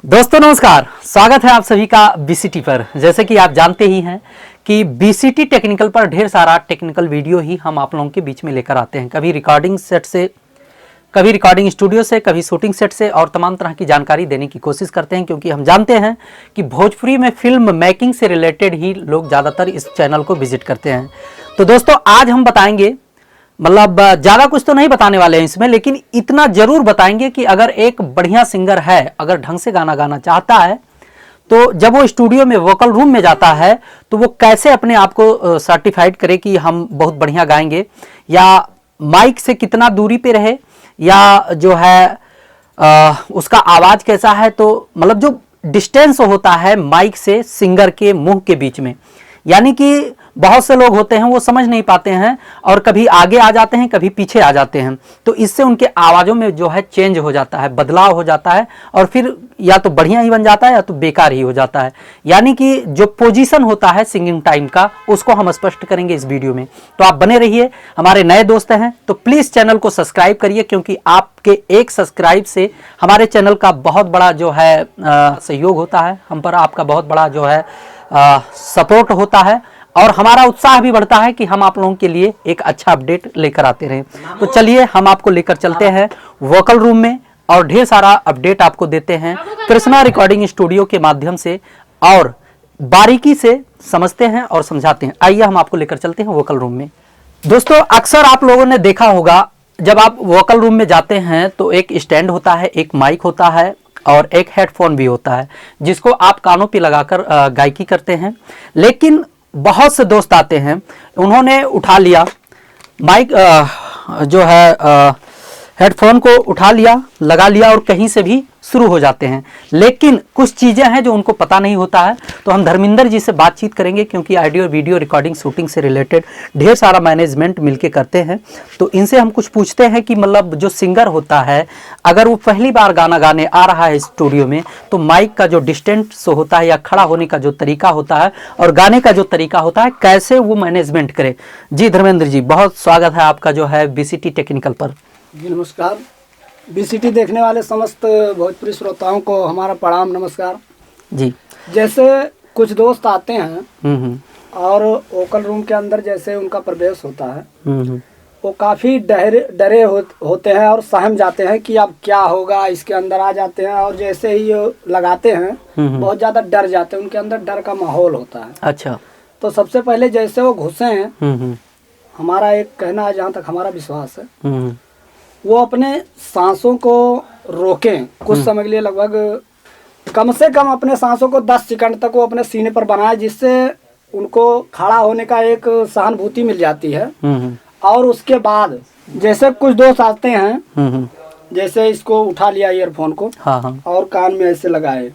दोस्तों नमस्कार, स्वागत है आप सभी का बीसीटी पर। जैसे कि आप जानते ही हैं कि बीसीटी टेक्निकल पर ढेर सारा टेक्निकल वीडियो ही हम आप लोगों के बीच में लेकर आते हैं। कभी रिकॉर्डिंग सेट से, कभी रिकॉर्डिंग स्टूडियो से, कभी शूटिंग सेट से, और तमाम तरह की जानकारी देने की कोशिश करते हैं, क्योंकि हम जानते हैं कि भोजपुरी में फिल्म मेकिंग से रिलेटेड ही लोग ज़्यादातर इस चैनल को विजिट करते हैं। तो दोस्तों आज हम बताएंगे, मतलब ज़्यादा कुछ तो नहीं बताने वाले हैं इसमें, लेकिन इतना जरूर बताएंगे कि अगर एक बढ़िया सिंगर है, अगर ढंग से गाना गाना चाहता है, तो जब वो स्टूडियो में वोकल रूम में जाता है तो वो कैसे अपने आप को सर्टिफाइड करे कि हम बहुत बढ़िया गाएंगे, या माइक से कितना दूरी पे रहे, या जो है उसका आवाज़ कैसा है। तो मतलब जो डिस्टेंस होता है माइक से सिंगर के मुंह के बीच में, यानी कि बहुत से लोग होते हैं वो समझ नहीं पाते हैं और कभी आगे आ जाते हैं, कभी पीछे आ जाते हैं, तो इससे उनके आवाज़ों में जो है चेंज हो जाता है, बदलाव हो जाता है, और फिर या तो बढ़िया ही बन जाता है या तो बेकार ही हो जाता है। यानी कि जो पोजीशन होता है सिंगिंग टाइम का, उसको हम स्पष्ट करेंगे इस वीडियो में। तो आप बने रहिए। हमारे नए दोस्त हैं तो प्लीज़ चैनल को सब्सक्राइब करिए, क्योंकि आपके एक सब्सक्राइब से हमारे चैनल का बहुत बड़ा जो है सहयोग होता है, हम पर आपका बहुत बड़ा जो है सपोर्ट होता है, और हमारा उत्साह भी बढ़ता है कि हम आप लोगों के लिए एक अच्छा अपडेट लेकर आते रहें। तो चलिए हम आपको लेकर चलते हैं वोकल रूम में, और ढेर सारा अपडेट आपको देते हैं कृष्णा रिकॉर्डिंग स्टूडियो के माध्यम से, और बारीकी से समझते हैं और समझाते हैं। आइए हम आपको लेकर चलते हैं वोकल रूम में। दोस्तों अक्सर आप लोगों ने देखा होगा, जब आप वोकल रूम में जाते हैं तो एक स्टैंड होता है, एक माइक होता है, और एक हेडफोन भी होता है, जिसको आप कानों पे लगाकर गायकी करते हैं। लेकिन बहुत से दोस्त आते हैं, उन्होंने उठा लिया माइक, जो है हेडफोन को उठा लिया, लगा लिया, और कहीं से भी शुरू हो जाते हैं। लेकिन कुछ चीज़ें हैं जो उनको पता नहीं होता है। तो हम धर्मेंद्र जी से बातचीत करेंगे, क्योंकि ऑडियो वीडियो रिकॉर्डिंग शूटिंग से रिलेटेड ढेर सारा मैनेजमेंट मिलके करते हैं। तो इनसे हम कुछ पूछते हैं कि मतलब जो सिंगर होता है, अगर वो पहली बार गाना गाने आ रहा है स्टूडियो में, तो माइक का जो डिस्टेंस होता है, या खड़ा होने का जो तरीका होता है, और गाने का जो तरीका होता है, कैसे वो मैनेजमेंट करे। जी धर्मेंद्र जी, बहुत स्वागत है आपका जो है बीसीटी टेक्निकल पर। जी नमस्कार। बीसीटी देखने वाले समस्त भोजपुरी श्रोताओं को हमारा प्रणाम, नमस्कार जी। जैसे कुछ दोस्त आते हैं और वोकल रूम के अंदर जैसे उनका प्रवेश होता है, वो काफ़ी डरे होते हैं और सहम जाते हैं कि अब क्या होगा, इसके अंदर आ जाते हैं, और जैसे ही लगाते हैं बहुत ज़्यादा डर जाते हैं, उनके अंदर डर का माहौल होता है। अच्छा। तो सबसे पहले जैसे वो घुसे हैं, हमारा एक कहना है, जहाँ तक हमारा विश्वास है, वो अपने सांसों को रोकें कुछ समय के लिए, लगभग कम से कम अपने सांसों को 10 सेकंड तक वो अपने सीने पर बनाए, जिससे उनको खड़ा होने का एक सहानुभूति मिल जाती है। और उसके बाद जैसे कुछ दोस्त आते हैं, जैसे इसको उठा लिया ईयरफोन को, और कान में ऐसे लगाए,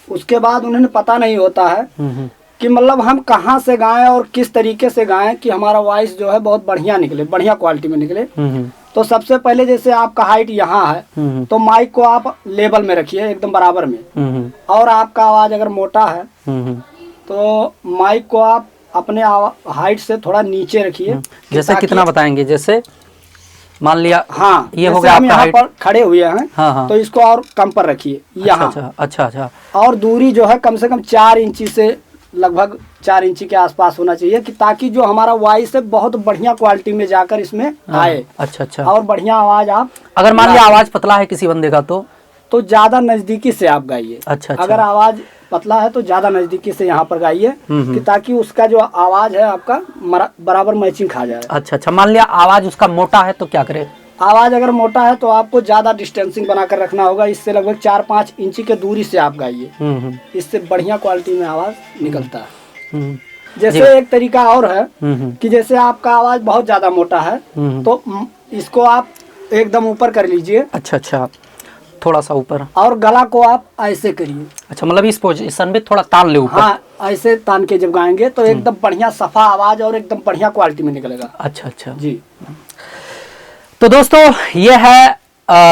उसके बाद उन्हें पता नहीं होता है कि मतलब हम कहाँ से गाएं और किस तरीके से गाएं कि हमारा वॉइस जो है बहुत बढ़िया निकले, बढ़िया क्वालिटी में निकले। तो सबसे पहले जैसे आपका हाइट यहाँ है, तो माइक को आप लेवल में रखिए, एकदम बराबर में, और आपका आवाज अगर मोटा है तो माइक को आप अपने हाइट से थोड़ा नीचे रखिए। जैसे कितना बताएंगे? जैसे मान लिया, हाँ, ये हो गया, हम यहाँ पर खड़े हुए हैं, हाँ। तो इसको और कम पर रखिए यहाँ। अच्छा। और दूरी जो है कम से कम 4 इंची से लगभग 4 इंची के आसपास होना चाहिए, कि ताकि जो हमारा वॉइस है बहुत बढ़िया क्वालिटी में जाकर इसमें आए। अच्छा। और बढ़िया आवाज आप, अगर मान लिया आवाज पतला है किसी बंदे का, तो ज्यादा नजदीकी से आप गाइए। अच्छा। अगर आवाज पतला है तो ज्यादा नजदीकी से यहाँ पर गाइए, कि ताकि उसका जो आवाज है आपका बराबर मैचिंग खा जाए। अच्छा। मान लिया आवाज उसका मोटा है तो क्या करे? आवाज अगर मोटा है तो आपको ज्यादा डिस्टेंसिंग बनाकर रखना होगा, इससे लगभग 4-5 इंची के दूरी से आप गाइए, इससे बढ़िया क्वालिटी में आवाज निकलता है। जैसे एक तरीका और है कि जैसे आपका आवाज बहुत ज्यादा मोटा है, तो इसको आप एकदम ऊपर कर लीजिए। अच्छा, थोड़ा सा ऊपर, और गला को आप ऐसे करिए। अच्छा, मतलब इस पोजीशन में थोड़ा तान ले ऊपर। हाँ, ऐसे तान के जब गाएंगे तो एकदम बढ़िया सफा आवाज और एकदम बढ़िया क्वालिटी में निकलेगा। अच्छा जी। तो दोस्तों ये है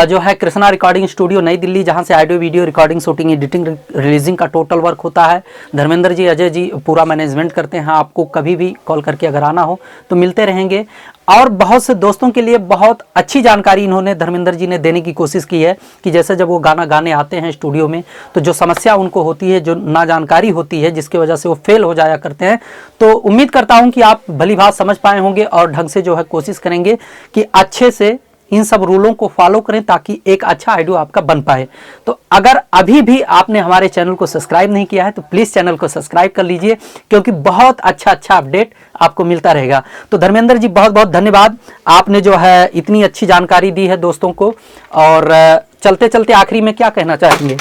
जो है कृष्णा रिकॉर्डिंग स्टूडियो नई दिल्ली, जहां से audio video recording shooting editing releasing का टोटल वर्क होता है। धर्मेंद्र जी, अजय जी पूरा मैनेजमेंट करते हैं। आपको कभी भी कॉल करके अगर आना हो तो मिलते रहेंगे। और बहुत से दोस्तों के लिए बहुत अच्छी जानकारी इन्होंने धर्मेंद्र जी ने देने की कोशिश की है कि जैसे जब वो गाना गाने आते हैं स्टूडियो में तो जो समस्या उनको होती है, जो ना जानकारी होती है, जिसकी वजह से वो फेल हो जाया करते हैं, तो उम्मीद करता हूं कि आप भली बात समझ पाए होंगे और ढंग से जो है कोशिश करेंगे कि अच्छे से इन सब रूलों को फॉलो करें ताकि एक अच्छा ऑडियो आपका बन पाए। तो अगर अभी भी आपने हमारे चैनल को सब्सक्राइब नहीं किया है तो प्लीज़ चैनल को सब्सक्राइब कर लीजिए, क्योंकि बहुत अच्छा अपडेट आपको मिलता रहेगा। तो धर्मेंद्र जी बहुत बहुत धन्यवाद, आपने जो है इतनी अच्छी जानकारी दी है दोस्तों को। और चलते चलते आखिरी में क्या कहना चाहेंगे?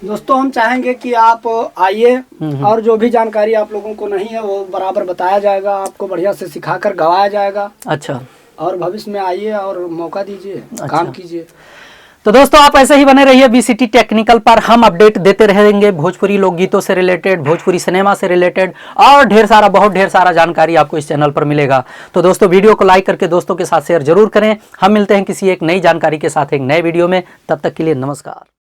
दोस्तों हम चाहेंगे कि आप आइए और जो भी जानकारी आप लोगों को नहीं है वो बराबर बताया जाएगा, आपको बढ़िया से सिखाकर गवाया जाएगा। अच्छा, और भविष्य में आइए और मौका दीजिए, अच्छा, काम कीजिए। तो दोस्तों आप ऐसे ही बने रहिए बीसीटी टेक्निकल पर, हम अपडेट देते रहेंगे भोजपुरी लोकगीतों से रिलेटेड, भोजपुरी सिनेमा से रिलेटेड और बहुत ढेर सारा जानकारी आपको इस चैनल पर मिलेगा। तो दोस्तों वीडियो को लाइक करके दोस्तों के साथ शेयर जरूर करें। हम मिलते हैं किसी एक नई जानकारी के साथ एक नए वीडियो में, तब तक के लिए नमस्कार।